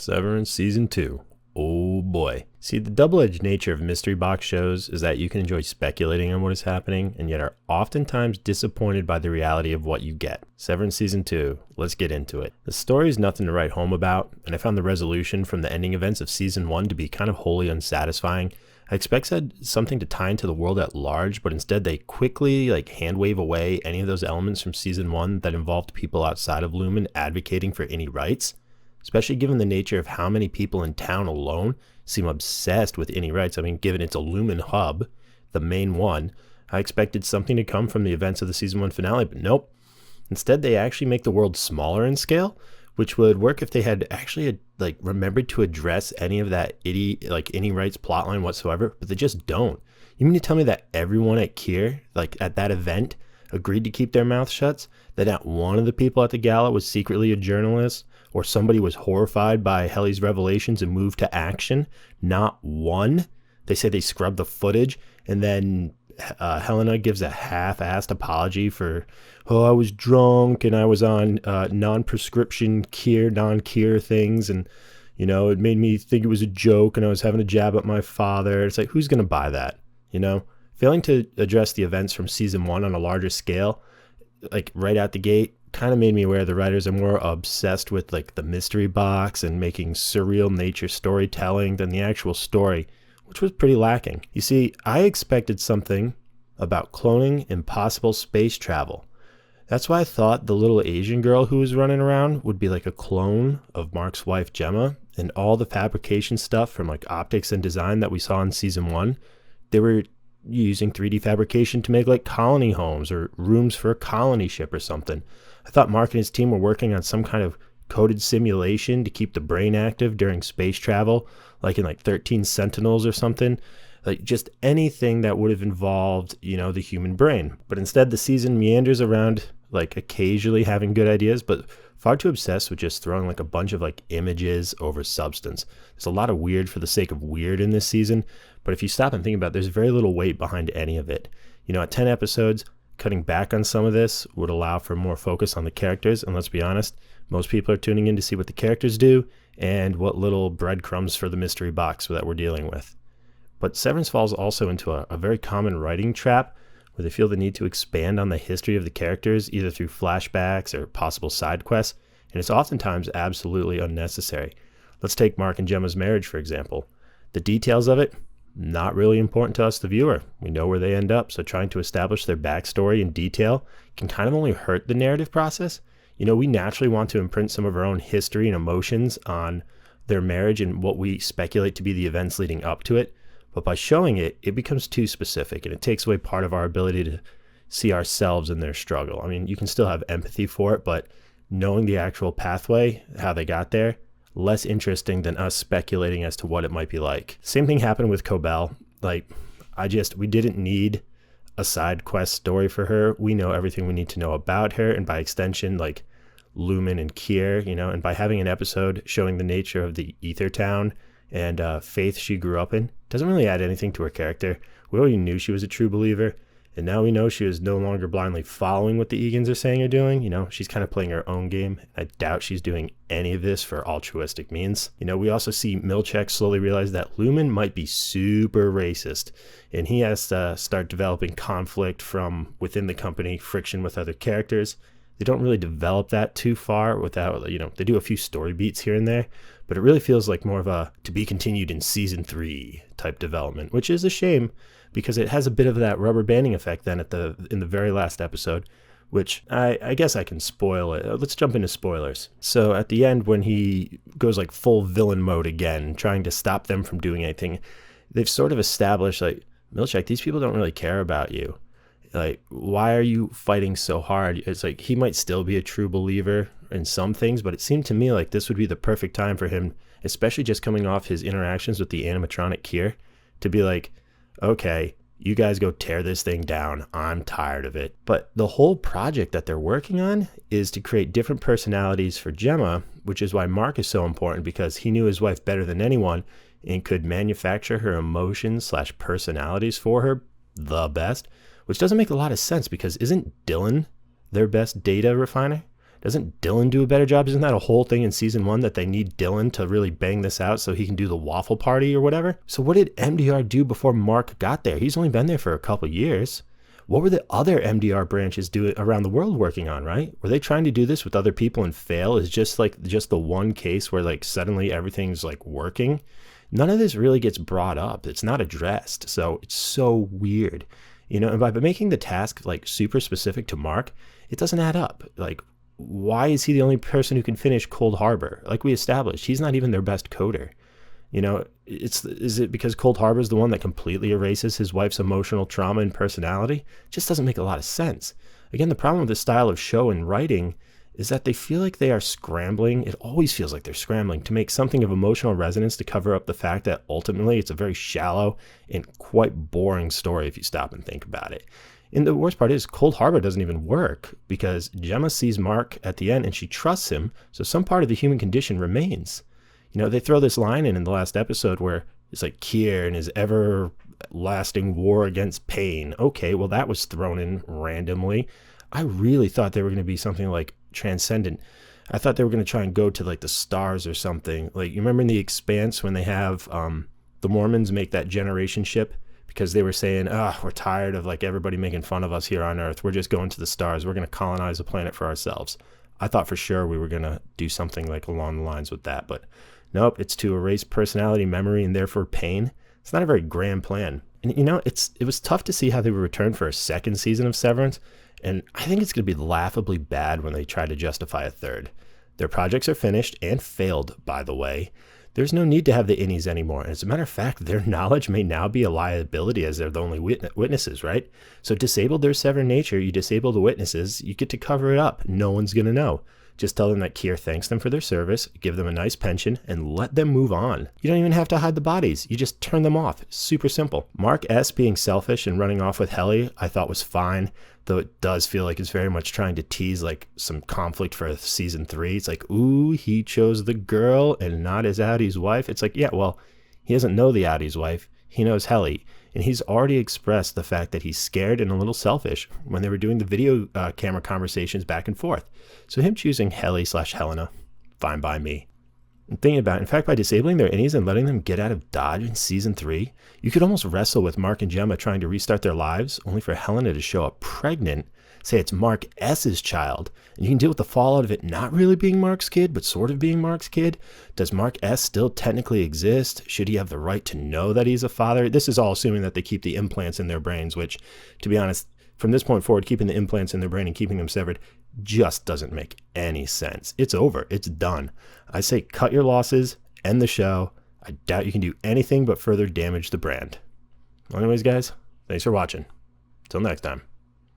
Severance Season 2. Oh boy. See, the double-edged nature of mystery box shows is that you can enjoy speculating on what is happening and yet are oftentimes disappointed by the reality of what you get. Severance Season 2. Let's get into it. The story is nothing to write home about, and I found the resolution from the ending events of Season 1 to be kind of wholly unsatisfying. I expected something to tie into the world at large, but instead they quickly hand-wave away any of those elements from Season 1 that involved people outside of Lumen advocating for any rights. Especially given the nature of how many people in town alone seem obsessed with any rights. I mean, given it's a Lumen hub, the main one, I expected something to come from the events of the Season 1 finale, but nope. Instead, they actually make the world smaller in scale, which would work if they had actually remembered to address any of that any rights plotline whatsoever, but they just don't. You mean to tell me that everyone at Kier, at that event, agreed to keep their mouth shut? That not one of the people at the gala was secretly a journalist? Or somebody was horrified by Helly's revelations and moved to action? Not one. They say they scrubbed the footage, and then Helena gives a half-assed apology for, I was drunk and I was on non-prescription non-Kier things, and it made me think it was a joke and I was having a jab at my father. It's like, who's going to buy that? Failing to address the events from Season 1 on a larger scale, right out the gate, kind of made me aware the writers are more obsessed with the mystery box and making surreal nature storytelling than the actual story, which was pretty lacking. You see, I expected something about cloning and possible space travel. That's why I thought the little Asian girl who was running around would be like a clone of Mark's wife Gemma, and all the fabrication stuff from optics and design that we saw in Season 1, they were using 3D fabrication to make colony homes or rooms for a colony ship or something. I thought Mark and his team were working on some kind of coded simulation to keep the brain active during space travel, in 13 Sentinels or something. Just anything that would have involved, the human brain. But instead, the season meanders around, occasionally having good ideas, but far too obsessed with just throwing a bunch of images over substance. There's a lot of weird for the sake of weird in this season, but if you stop and think about it, there's very little weight behind any of it. At 10 episodes, cutting back on some of this would allow for more focus on the characters, and let's be honest, most people are tuning in to see what the characters do and what little breadcrumbs for the mystery box that we're dealing with. But Severance falls also into a very common writing trap where they feel the need to expand on the history of the characters either through flashbacks or possible side quests, and it's oftentimes absolutely unnecessary. Let's take Mark and Gemma's marriage, for example. The details of it, not really important to us, the viewer. We know where they end up, so trying to establish their backstory in detail can kind of only hurt the narrative process. We naturally want to imprint some of our own history and emotions on their marriage and what we speculate to be the events leading up to it, but by showing it, it becomes too specific, and it takes away part of our ability to see ourselves in their struggle. I mean, you can still have empathy for it, but knowing the actual pathway, how they got there, less interesting than us speculating as to what it might be like. Same thing happened with Cobell. We didn't need a side quest story for her. We know everything we need to know about her, and by extension, Lumen and Kier, and by having an episode showing the nature of the Ether Town and faith she grew up in, doesn't really add anything to her character. We already knew she was a true believer, and now we know she is no longer blindly following what the Egan's are saying or doing. She's kind of playing her own game. I doubt she's doing any of this for altruistic means. We also see Milchek slowly realize that Lumen might be super racist, and he has to start developing conflict from within the company, friction with other characters. They don't really develop that too far without, they do a few story beats here and there, but it really feels like more of a to be continued in Season 3 type development, which is a shame because it has a bit of that rubber banding effect then in the very last episode, which I guess I can spoil it. Let's jump into spoilers. So at the end, when he goes full villain mode again, trying to stop them from doing anything, they've sort of established Milchek, these people don't really care about you. Why are you fighting so hard? It's he might still be a true believer in some things, but it seemed to me like this would be the perfect time for him, especially just coming off his interactions with the animatronic Kier, to be okay, you guys go tear this thing down. I'm tired of it. But the whole project that they're working on is to create different personalities for Gemma, which is why Mark is so important, because he knew his wife better than anyone and could manufacture her emotions/personalities for her the best, which doesn't make a lot of sense because isn't Dylan their best data refiner? Doesn't Dylan do a better job? Isn't that a whole thing in season 1 that they need Dylan to really bang this out so he can do the waffle party or whatever? So what did MDR do before Mark got there? He's only been there for a couple years. What were the other MDR branches doing around the world working on, right? Were they trying to do this with other people and fail? Is just the one case where like suddenly everything's like working? None of this really gets brought up. It's not addressed. So it's so weird, and by making the task like super specific to Mark, it doesn't add up. Like, why is he the only person who can finish Cold Harbor? Like we established, he's not even their best coder. Is it because Cold Harbor is the one that completely erases his wife's emotional trauma and personality? It just doesn't make a lot of sense. Again, the problem with this style of show and writing is that they feel like they are scrambling. It always feels like they're scrambling to make something of emotional resonance to cover up the fact that ultimately it's a very shallow and quite boring story if you stop and think about it. And the worst part is Cold Harbor doesn't even work because Gemma sees Mark at the end and she trusts him. So some part of the human condition remains. They throw this line in the last episode where it's like Kier and his everlasting war against pain. Okay, well, that was thrown in randomly. I really thought they were going to be something like transcendent. I thought they were going to try and go to like the stars or something. Like, you remember in The Expanse when they have the Mormons make that generation ship because they were saying, we're tired of like everybody making fun of us here on Earth. We're just going to the stars. We're going to colonize a planet for ourselves. I thought for sure we were going to do something like along the lines with that, but nope, it's to erase personality, memory, and therefore pain. It's not a very grand plan. And it was tough to see how they would return for a second season of Severance, and I think it's going to be laughably bad when they try to justify a third. Their projects are finished and failed, by the way. There's no need to have the innies anymore. As a matter of fact, their knowledge may now be a liability as they're the only witnesses, right? So disable their severed nature, you disable the witnesses, you get to cover it up. No one's going to know. Just tell them that Kier thanks them for their service, give them a nice pension, and let them move on. You don't even have to hide the bodies. You just turn them off. Super simple. Mark S. being selfish and running off with Helly, I thought was fine, though it does feel like it's very much trying to tease like some conflict for season 3. It's like, ooh, he chose the girl and not his Audie's wife. It's like, yeah, well, he doesn't know the Audie's wife. He knows Helly. And he's already expressed the fact that he's scared and a little selfish when they were doing the video camera conversations back and forth. So him choosing Helly/Helena, fine by me. And thinking about it, in fact, by disabling their innies and letting them get out of Dodge in season 3, you could almost wrestle with Mark and Gemma trying to restart their lives, only for Helena to show up pregnant, say it's Mark S.'s child, and you can deal with the fallout of it not really being Mark's kid, but sort of being Mark's kid. Does Mark S. still technically exist? Should he have the right to know that he's a father? This is all assuming that they keep the implants in their brains, which, to be honest, from this point forward, keeping the implants in their brain and keeping them severed just doesn't make any sense. It's over. It's done. I say cut your losses, end the show. I doubt you can do anything but further damage the brand. Anyways, guys, thanks for watching. Till next time.